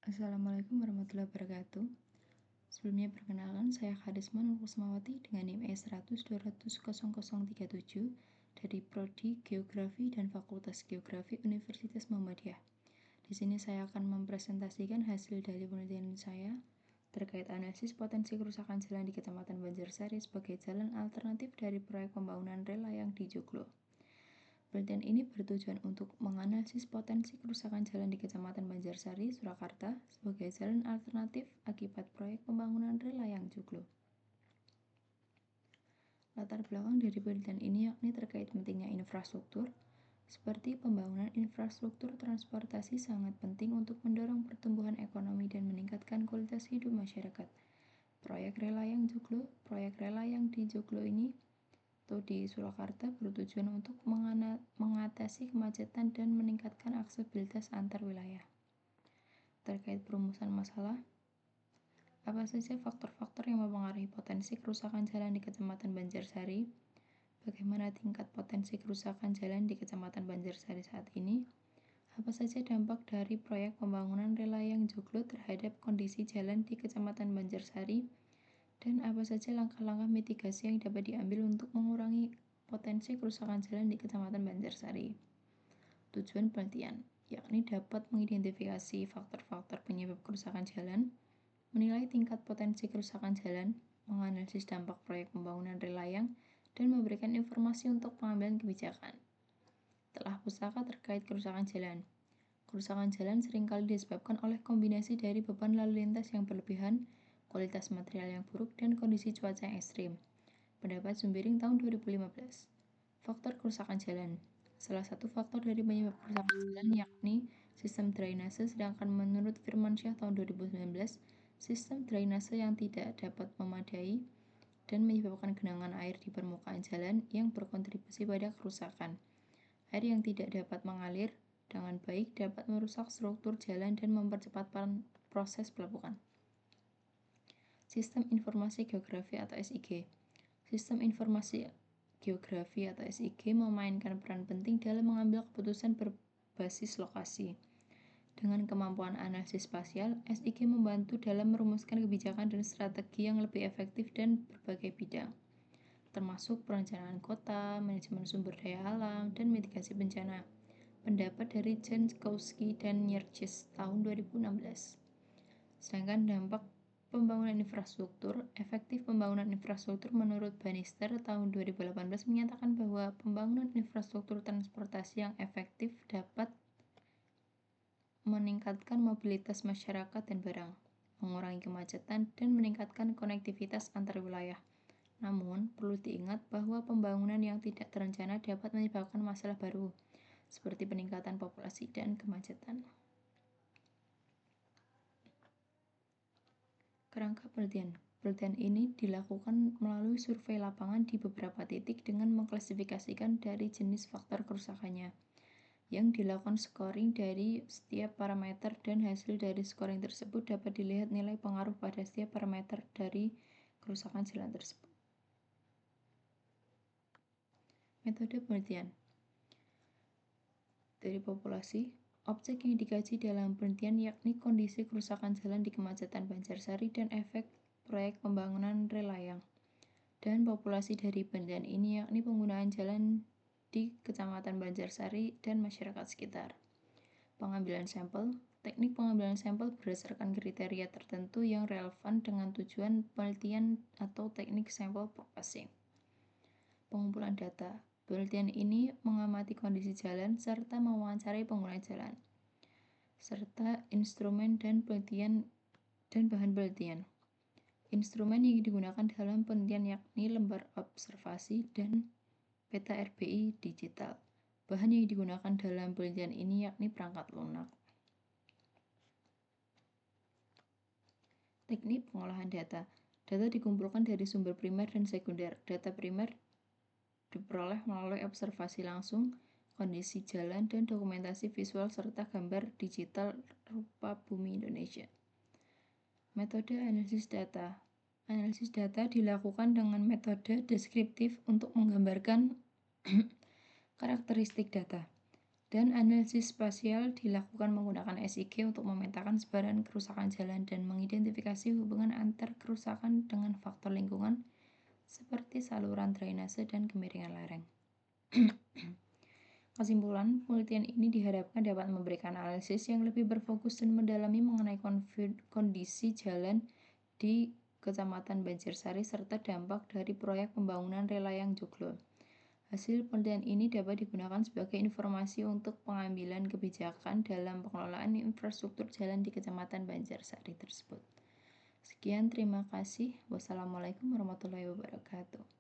Assalamualaikum warahmatullahi wabarakatuh. Sebelumnya perkenalkan, saya Karisma Nur Kusmawati dengan NIM E100200037 dari Prodi Geografi dan Fakultas Geografi Universitas Muhammadiyah. Di sini saya akan mempresentasikan hasil dari penelitian saya terkait analisis potensi kerusakan jalan di Kecamatan Banjarsari sebagai jalan alternatif dari proyek pembangunan rel layang di Joglo. Penelitian ini bertujuan untuk menganalisis potensi kerusakan jalan di Kecamatan Banjarsari, Surakarta sebagai jalan alternatif akibat proyek pembangunan rel layang Joglo. Latar belakang dari penelitian ini yakni terkait pentingnya infrastruktur, seperti pembangunan infrastruktur transportasi sangat penting untuk mendorong pertumbuhan ekonomi dan meningkatkan kualitas hidup masyarakat. Proyek rel layang Joglo, proyek rel layang di Joglo ini atau di Surakarta bertujuan untuk mengatasi kemacetan dan meningkatkan aksesibilitas antar wilayah. Terkait perumusan masalah, apa saja faktor-faktor yang mempengaruhi potensi kerusakan jalan di Kecamatan Banjarsari? Bagaimana tingkat potensi kerusakan jalan di Kecamatan Banjarsari saat ini? Apa saja dampak dari proyek pembangunan rel layang Joglo terhadap kondisi jalan di Kecamatan Banjarsari? Dan apa saja langkah-langkah mitigasi yang dapat diambil untuk mengurangi potensi kerusakan jalan di Kecamatan Banjarsari? Tujuan penelitian, yakni dapat mengidentifikasi faktor-faktor penyebab kerusakan jalan, menilai tingkat potensi kerusakan jalan, menganalisis dampak proyek pembangunan rel layang, dan memberikan informasi untuk pengambilan kebijakan. Telah pustaka terkait kerusakan jalan. Kerusakan jalan seringkali disebabkan oleh kombinasi dari beban lalu lintas yang berlebihan, kualitas material yang buruk, dan kondisi cuaca yang ekstrim. Pendapat Sumbiring tahun 2015. Faktor kerusakan jalan. Salah satu faktor dari penyebab kerusakan jalan yakni sistem drainase, sedangkan menurut Firmansyah tahun 2019, sistem drainase yang tidak dapat memadai dan menyebabkan genangan air di permukaan jalan yang berkontribusi pada kerusakan. Air yang tidak dapat mengalir dengan baik dapat merusak struktur jalan dan mempercepat proses pelebukan. Sistem Informasi Geografi atau SIG. Sistem Informasi Geografi atau SIG memainkan peran penting dalam mengambil keputusan berbasis lokasi. Dengan kemampuan analisis spasial, SIG membantu dalam merumuskan kebijakan dan strategi yang lebih efektif dan berbagai bidang, termasuk perencanaan kota, manajemen sumber daya alam, dan mitigasi bencana. Pendapat dari Jankowski dan Nyerchis tahun 2016. Sedangkan dampak pembangunan infrastruktur, efektif pembangunan infrastruktur menurut Bannister tahun 2018 menyatakan bahwa pembangunan infrastruktur transportasi yang efektif dapat meningkatkan mobilitas masyarakat dan barang, mengurangi kemacetan, dan meningkatkan konektivitas antar wilayah. Namun, perlu diingat bahwa pembangunan yang tidak terencana dapat menyebabkan masalah baru, seperti peningkatan populasi dan kemacetan. Kerangka penelitian. Penelitian ini dilakukan melalui survei lapangan di beberapa titik dengan mengklasifikasikan dari jenis faktor kerusakannya, yang dilakukan scoring dari setiap parameter, dan hasil dari scoring tersebut dapat dilihat nilai pengaruh pada setiap parameter dari kerusakan jalan tersebut. Metode penelitian. Dari populasi, objek yang dikaji dalam penelitian yakni kondisi kerusakan jalan di Kecamatan Banjarsari dan efek proyek pembangunan rel layang. Dan populasi dari penelitian ini yakni penggunaan jalan di Kecamatan Banjarsari dan masyarakat sekitar. Pengambilan sampel. Teknik pengambilan sampel berdasarkan kriteria tertentu yang relevan dengan tujuan penelitian atau teknik sample processing. Pengumpulan data. Penelitian ini mengamati kondisi jalan serta mewawancarai pengguna jalan, serta instrumen dan bahan penelitian. Instrumen yang digunakan dalam penelitian yakni lembar observasi dan peta RBI digital. Bahan yang digunakan dalam penelitian ini yakni perangkat lunak. Teknik pengolahan data. Data dikumpulkan dari sumber primer dan sekunder. Data primer diperoleh melalui observasi langsung, kondisi jalan, dan dokumentasi visual serta gambar digital rupa bumi Indonesia. Metode analisis data. Analisis data dilakukan dengan metode deskriptif untuk menggambarkan karakteristik data. Dan analisis spasial dilakukan menggunakan SIG untuk memetakan sebaran kerusakan jalan dan mengidentifikasi hubungan antar kerusakan dengan faktor lingkungan seperti saluran drainase dan kemiringan lereng. Kesimpulan, penelitian ini diharapkan dapat memberikan analisis yang lebih berfokus dan mendalami mengenai kondisi jalan di Kecamatan Banjarsari serta dampak dari proyek pembangunan relayang Joglo. Hasil penelitian ini dapat digunakan sebagai informasi untuk pengambilan kebijakan dalam pengelolaan infrastruktur jalan di Kecamatan Banjarsari tersebut. Sekian, terima kasih. Wassalamualaikum warahmatullahi wabarakatuh.